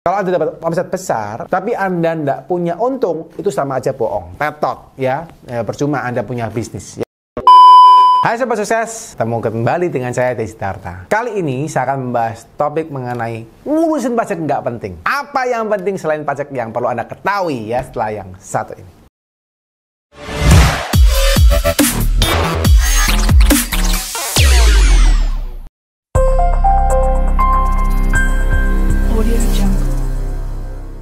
Kalau Anda dapat omset besar, tapi Anda tidak punya untung, itu sama aja bohong. Tetot, ya. Percuma Anda punya bisnis. Ya. Hai Sobat Sukses, ketemu kembali dengan saya Desi Darta. Kali ini saya akan membahas topik mengenai ngurusin pajak nggak penting. Apa yang penting selain pajak yang perlu Anda ketahui ya setelah yang satu ini.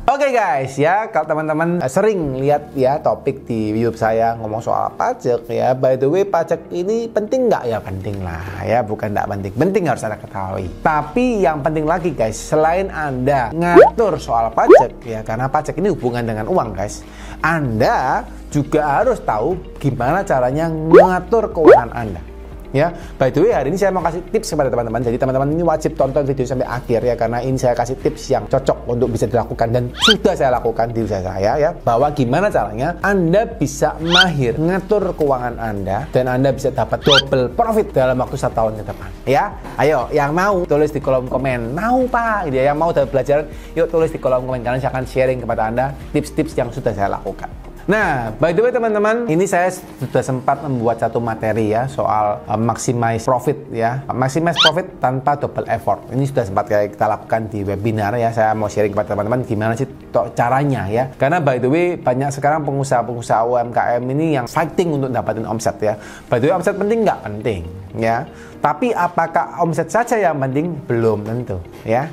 Oke guys, ya kalau teman-teman sering lihat ya topik di YouTube saya ngomong soal pajak ya. By the way, pajak ini penting nggak? Ya penting lah ya, bukan nggak penting. Penting harus Anda ketahui. Tapi yang penting lagi guys, selain Anda ngatur soal pajak ya, karena pajak ini hubungan dengan uang guys, Anda juga harus tahu gimana caranya ngatur keuangan Anda. Ya, by the way hari ini saya mau kasih tips kepada teman-teman. Jadi teman-teman ini wajib tonton video sampai akhir ya, karena ini saya kasih tips yang cocok untuk bisa dilakukan dan sudah saya lakukan di usaha saya ya. Bahwa gimana caranya Anda bisa mahir ngatur keuangan Anda dan Anda bisa dapat double profit dalam waktu 1 tahun ke depan. Ya, ayo yang mau tulis di kolom komen. Mau Pak, gitu ya. Yang mau dapat pelajaran, yuk tulis di kolom komen karena saya akan sharing kepada Anda tips-tips yang sudah saya lakukan. Nah, by the way teman-teman, ini saya sudah sempat membuat satu materi ya soal maximize profit ya. Maximize profit tanpa double effort. Ini sudah sempat kita lakukan di webinar ya. Saya mau sharing kepada teman-teman gimana sih caranya ya. Karena by the way banyak sekarang pengusaha-pengusaha UMKM ini yang fighting untuk dapatin omset ya. By the way, omset penting nggak? Penting ya. Tapi apakah omset saja yang penting? Belum tentu ya.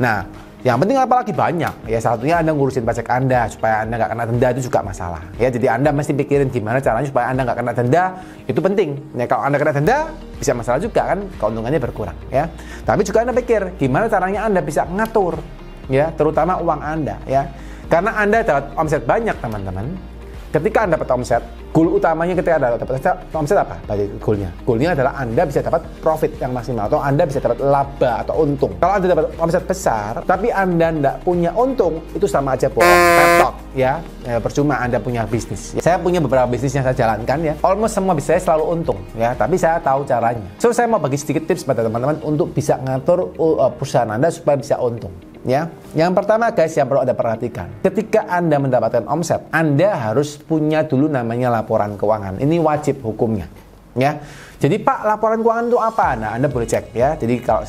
Nah, yang penting apalagi banyak ya, satunya Anda ngurusin pajak Anda supaya Anda nggak kena denda, itu juga masalah ya. Jadi Anda mesti pikirin gimana caranya supaya Anda nggak kena denda, itu penting ya. Kalau Anda kena denda bisa masalah juga kan, keuntungannya berkurang ya. Tapi juga Anda pikir gimana caranya Anda bisa ngatur ya, terutama uang Anda ya. Karena Anda dapat omset banyak teman-teman. Ketika Anda dapat omset, goal utamanya ketika Anda dapat omset apa? Bagi goalnya. Goalnya adalah Anda bisa dapat profit yang maksimal atau Anda bisa dapat laba atau untung. Kalau Anda dapat omset besar, tapi Anda tidak punya untung, itu sama aja bohong. Tetot, ya. Percuma Anda punya bisnis. Saya punya beberapa bisnis yang saya jalankan ya. Almost semua bisnis saya selalu untung ya, tapi saya tahu caranya. So saya mau bagi sedikit tips pada teman-teman untuk bisa ngatur perusahaan Anda supaya bisa untung. Ya, yang pertama guys yang perlu Anda perhatikan, ketika Anda mendapatkan omset, Anda harus punya dulu namanya laporan keuangan. Ini wajib hukumnya. Ya, jadi Pak, laporan keuangan itu apa? Nah, Anda boleh cek ya. Jadi kalau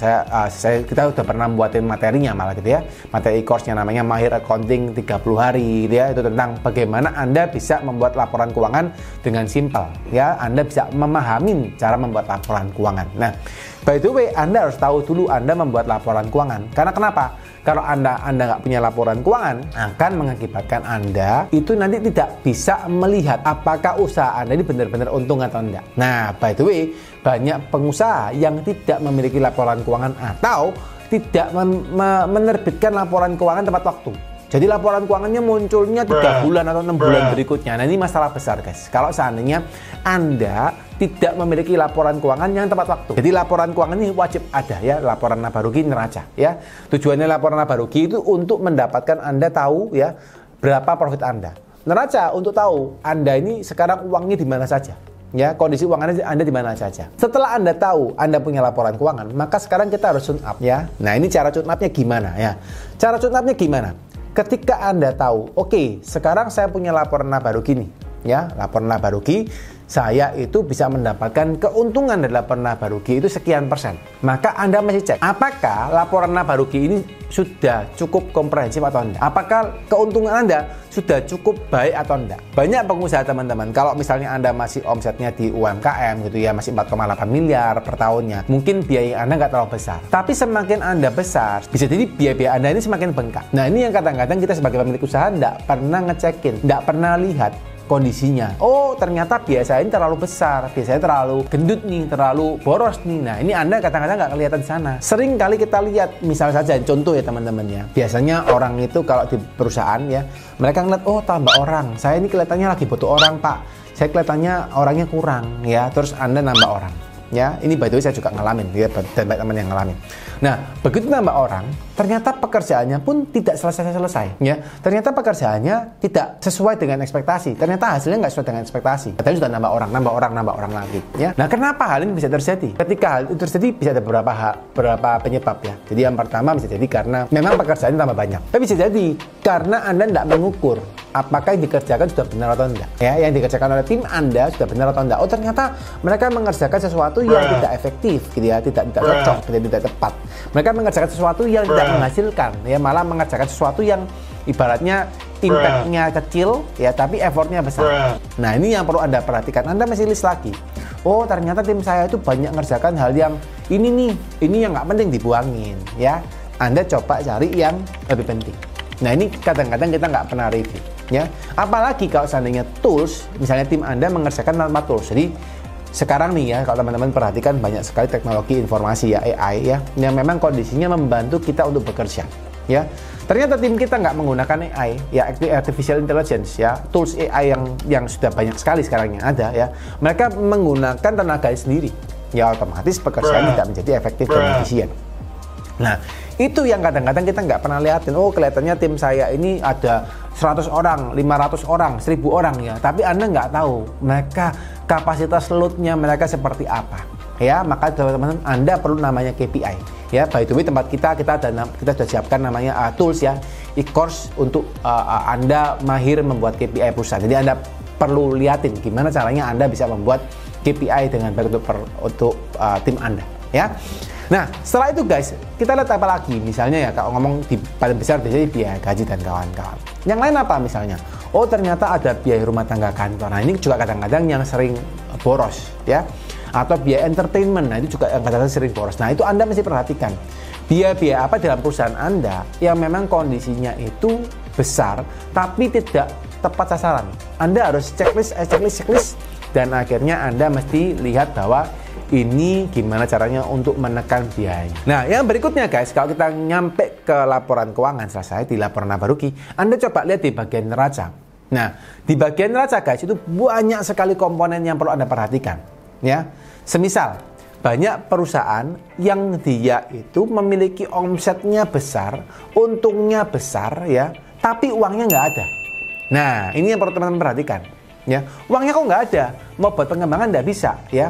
kita udah pernah buatin materinya malah gitu ya, materi course-nya namanya Mahir Accounting 30 hari gitu ya. Itu tentang bagaimana Anda bisa membuat laporan keuangan dengan simpel ya. Anda bisa memahami cara membuat laporan keuangan. Nah, by the way, Anda harus tahu dulu Anda membuat laporan keuangan. Karena kenapa? Kalau Anda nggak punya laporan keuangan, akan mengakibatkan Anda itu nanti tidak bisa melihat apakah usaha Anda ini benar-benar untung atau enggak. Nah, by the way, banyak pengusaha yang tidak memiliki laporan keuangan atau tidak menerbitkan laporan keuangan tepat waktu. Jadi laporan keuangannya munculnya 3 bulan atau 6 bulan berikutnya. Nah, ini masalah besar guys. Kalau seandainya Anda tidak memiliki laporan keuangan yang tepat waktu. Jadi laporan keuangan ini wajib ada ya, laporan laba rugi neraca ya. Tujuannya laporan laba rugi itu untuk mendapatkan Anda tahu ya berapa profit Anda. Neraca untuk tahu Anda ini sekarang uangnya di mana saja. Ya, kondisi uang Anda di mana saja. Setelah Anda tahu Anda punya laporan keuangan, maka sekarang kita harus tune up ya. Nah, ini cara tune up-nya gimana ya? Cara tune up-nya gimana? Ketika Anda tahu, oke, sekarang saya punya laporan laba rugi nih, ya, laporan laba rugi, saya itu bisa mendapatkan keuntungan dari laporan laba rugi itu sekian persen. Maka Anda mesti cek, apakah laporan laba rugi ini sudah cukup komprehensif atau enggak? Apakah keuntungan Anda sudah cukup baik atau enggak? Banyak pengusaha teman-teman, kalau misalnya Anda masih omsetnya di UMKM gitu ya, masih 4,8 miliar per tahunnya, mungkin biaya Anda nggak terlalu besar. Tapi semakin Anda besar, bisa jadi biaya-biaya Anda ini semakin bengkak. Nah, ini yang kadang-kadang kita sebagai pemilik usaha nggak pernah ngecekin, nggak pernah lihat kondisinya. Oh, ternyata biasanya ini terlalu besar, biasanya terlalu gendut nih, terlalu boros nih. Nah, ini Anda kadang-kadang nggak kelihatan di sana. Sering kali kita lihat, misal saja contoh ya teman-teman ya. Biasanya orang itu kalau di perusahaan ya, mereka ngeliat, oh tambah orang. Saya ini kelihatannya lagi butuh orang Pak. Saya kelihatannya orangnya kurang ya. Terus Anda nambah orang. Ya, ini by the way saya juga ngalamin, ya, dan banyak teman yang ngalamin. Nah, begitu nambah orang, ternyata pekerjaannya pun tidak selesai-selesai. Ya, ternyata pekerjaannya tidak sesuai dengan ekspektasi. Ternyata hasilnya nggak sesuai dengan ekspektasi. Katanya sudah nambah orang lagi. Ya, nah kenapa hal ini bisa terjadi? Ketika hal itu terjadi bisa ada beberapa penyebab ya. Jadi yang pertama bisa jadi karena memang pekerjaannya tambah banyak. Tapi bisa jadi karena Anda tidak mengukur apakah yang dikerjakan sudah benar atau tidak. Ya, yang dikerjakan oleh tim Anda sudah benar atau tidak. Oh, ternyata mereka mengerjakan sesuatu yang tidak efektif, gitu ya, tidak cocok, tidak tepat. Mereka mengerjakan sesuatu yang tidak menghasilkan, ya, malah mengerjakan sesuatu yang ibaratnya impact-nya kecil, ya, tapi effortnya besar. Nah, ini yang perlu Anda perhatikan. Anda mesti list lagi. Oh, ternyata tim saya itu banyak mengerjakan hal yang ini yang nggak penting dibuangin, ya. Anda coba cari yang lebih penting. Nah, ini kadang-kadang kita nggak pernah review, ya. Apalagi kalau seandainya tools, misalnya tim Anda mengerjakan tanpa tools. Jadi sekarang nih ya, kalau teman-teman perhatikan banyak sekali teknologi informasi ya, AI ya, yang memang kondisinya membantu kita untuk bekerja, ya. Ternyata tim kita nggak menggunakan AI, ya, artificial intelligence, ya, tools AI yang sudah banyak sekali sekarang yang ada, ya. Mereka menggunakan tenaga sendiri, ya, otomatis pekerjaan tidak menjadi efektif dan efisien. Nah, itu yang kadang-kadang kita nggak pernah lihatin. Oh, kelihatannya tim saya ini ada 100 orang, 500 orang, 1000 orang ya. Tapi Anda nggak tahu mereka kapasitas load-nya mereka seperti apa. Ya, maka teman-teman Anda perlu namanya KPI. Ya, by the way tempat kita sudah siapkan namanya tools ya, e-course untuk Anda mahir membuat KPI perusahaan. Jadi Anda perlu lihatin gimana caranya Anda bisa membuat KPI dengan baik untuk tim Anda. Ya. Nah, setelah itu guys, kita lihat apa lagi? Misalnya ya, kalau ngomong di paling besar biasanya biaya gaji dan kawan-kawan. Yang lain apa misalnya? Oh, ternyata ada biaya rumah tangga kantor. Nah, ini juga kadang-kadang yang sering boros, ya. Atau biaya entertainment. Nah, itu juga yang kadang-kadang sering boros. Nah, itu Anda mesti perhatikan. Biaya-biaya apa dalam perusahaan Anda yang memang kondisinya itu besar, tapi tidak tepat sasaran. Anda harus checklist, dan akhirnya Anda mesti lihat bahwa ini gimana caranya untuk menekan biayanya. Nah, yang berikutnya guys, kalau kita nyampe ke laporan keuangan selesai, di laporan laba rugi, Anda coba lihat di bagian neraca. Nah, di bagian neraca guys, itu banyak sekali komponen yang perlu Anda perhatikan. Ya, semisal banyak perusahaan yang dia itu memiliki omsetnya besar, untungnya besar, ya, tapi uangnya nggak ada. Nah, ini yang perlu teman-teman perhatikan. Ya, uangnya kok nggak ada, mau buat pengembangan nggak bisa, ya.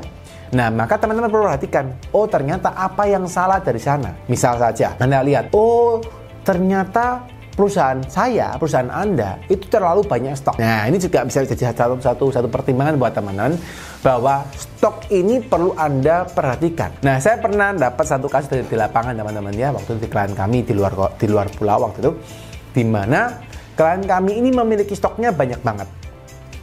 Nah, maka teman-teman perlu perhatikan, oh ternyata apa yang salah dari sana. Misal saja, Anda lihat, oh ternyata perusahaan Anda itu terlalu banyak stok. Nah, ini juga bisa jadi satu pertimbangan buat teman-teman bahwa stok ini perlu Anda perhatikan. Nah, saya pernah dapat satu kasus di lapangan teman-teman ya, waktu itu di klien kami di luar pulau waktu itu, di mana klien kami ini memiliki stoknya banyak banget.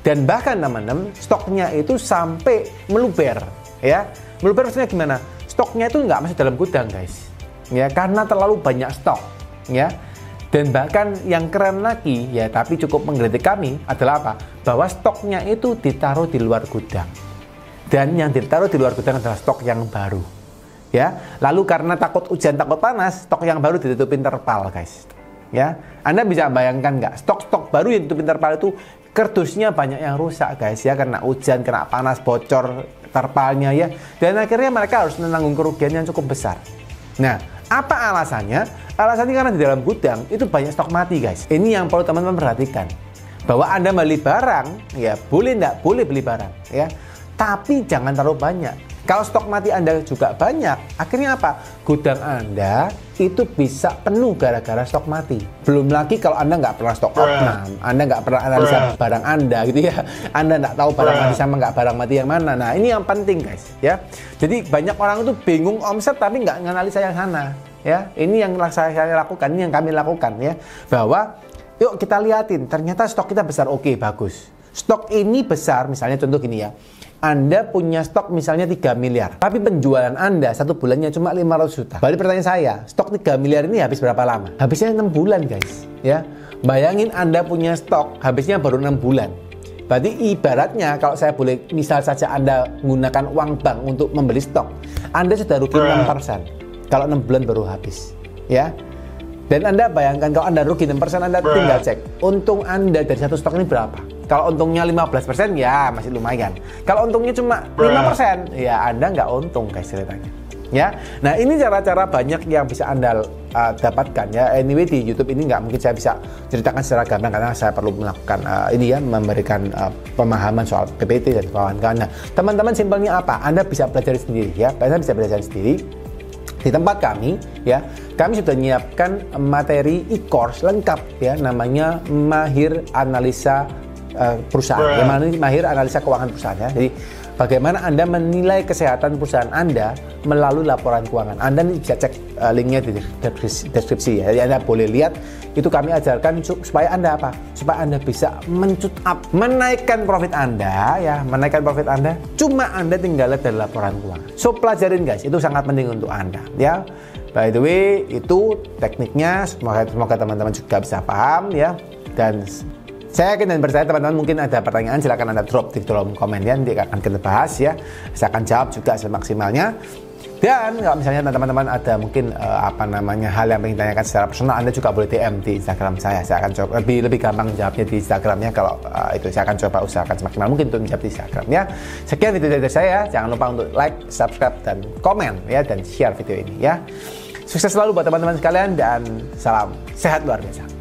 Dan bahkan teman-teman, stoknya itu sampai meluber. Ya, meluber maksudnya gimana? Stoknya itu nggak masuk dalam gudang guys, ya, karena terlalu banyak stok, ya. Dan bahkan yang keren lagi, ya, tapi cukup menggelitik kami adalah apa? Bahwa stoknya itu ditaruh di luar gudang, dan yang ditaruh di luar gudang adalah stok yang baru, ya. Lalu karena takut hujan, takut panas, stok yang baru ditutupin terpal guys, ya. Anda bisa bayangkan nggak? Stok baru yang ditutupin terpal itu kardusnya banyak yang rusak guys, ya, karena hujan, kena panas, bocor terpalnya, ya, dan akhirnya mereka harus menanggung kerugian yang cukup besar. Nah, apa alasannya? Alasannya karena di dalam gudang itu banyak stok mati guys. Ini yang perlu teman-teman perhatikan, bahwa Anda beli barang, ya, boleh beli barang, ya, tapi jangan terlalu banyak. Kalau stok mati Anda juga banyak, akhirnya apa? Gudang Anda itu bisa penuh gara-gara stok mati. Belum lagi kalau Anda nggak pernah stok opnam, Anda nggak pernah analisa barang Anda gitu ya. Anda nggak tahu barang mati sama nggak barang mati yang mana. Nah, ini yang penting guys, ya. Jadi banyak orang itu bingung omset tapi nggak nganalisa yang sana, ya. Ini yang saya lakukan, ini yang kami lakukan, ya. Bahwa yuk kita liatin, ternyata stok kita besar, oke, bagus. Stok ini besar, misalnya contoh gini ya. Anda punya stok misalnya 3 miliar, tapi penjualan Anda satu bulannya cuma 500 juta. Berarti pertanyaan saya, stok 3 miliar ini habis berapa lama? Habisnya 6 bulan guys, ya. Bayangin Anda punya stok, habisnya baru 6 bulan. Berarti ibaratnya kalau saya boleh, misal saja Anda menggunakan uang bank untuk membeli stok, Anda sudah rugi 6%. Kalau 6 bulan baru habis, ya. Dan Anda bayangkan kalau Anda rugi 6%, Anda tinggal cek untung Anda dari satu stok ini berapa. Kalau untungnya 15% ya masih lumayan. Kalau untungnya cuma 5% ya Anda nggak untung guys ceritanya. Ya, nah ini cara-cara banyak yang bisa Anda dapatkan ya. Anyway di YouTube ini nggak mungkin saya bisa ceritakan secara gamblang karena saya perlu melakukan ini ya, memberikan pemahaman soal PPT dan kawan-kawannya. Teman-teman simpelnya apa? Anda bisa belajar sendiri ya. Anda bisa belajar sendiri di tempat kami ya. Kami sudah menyiapkan materi e-course lengkap ya, namanya Mahir Analisa Perusahaan. Mahir Analisa Keuangan Perusahaan ya. Jadi bagaimana Anda menilai kesehatan perusahaan Anda melalui laporan keuangan. Anda bisa cek linknya di deskripsi ya. Jadi Anda boleh lihat, itu kami ajarkan supaya Anda apa? Supaya Anda bisa mencut up, menaikkan profit Anda ya, menaikkan profit Anda. Cuma Anda tinggal lihat dari laporan keuangan. So pelajarin guys, itu sangat penting untuk Anda ya. By the way, itu tekniknya. Semoga teman-teman juga bisa paham ya. Dan saya yakin dan percaya teman-teman mungkin ada pertanyaan, silakan Anda drop di kolom komen ya, nanti akan kita bahas ya. Saya akan jawab juga semaksimalnya. Dan kalau misalnya teman-teman ada mungkin hal yang ingin tanyakan secara personal, Anda juga boleh DM di Instagram saya. Saya akan coba lebih gampang jawabnya di Instagramnya. Kalau itu saya akan coba usahakan semaksimal mungkin untuk menjawab di Instagram ya. Sekian video dari saya. Jangan lupa untuk like, subscribe dan komen ya, dan share video ini ya. Sukses selalu buat teman-teman sekalian dan salam sehat luar biasa.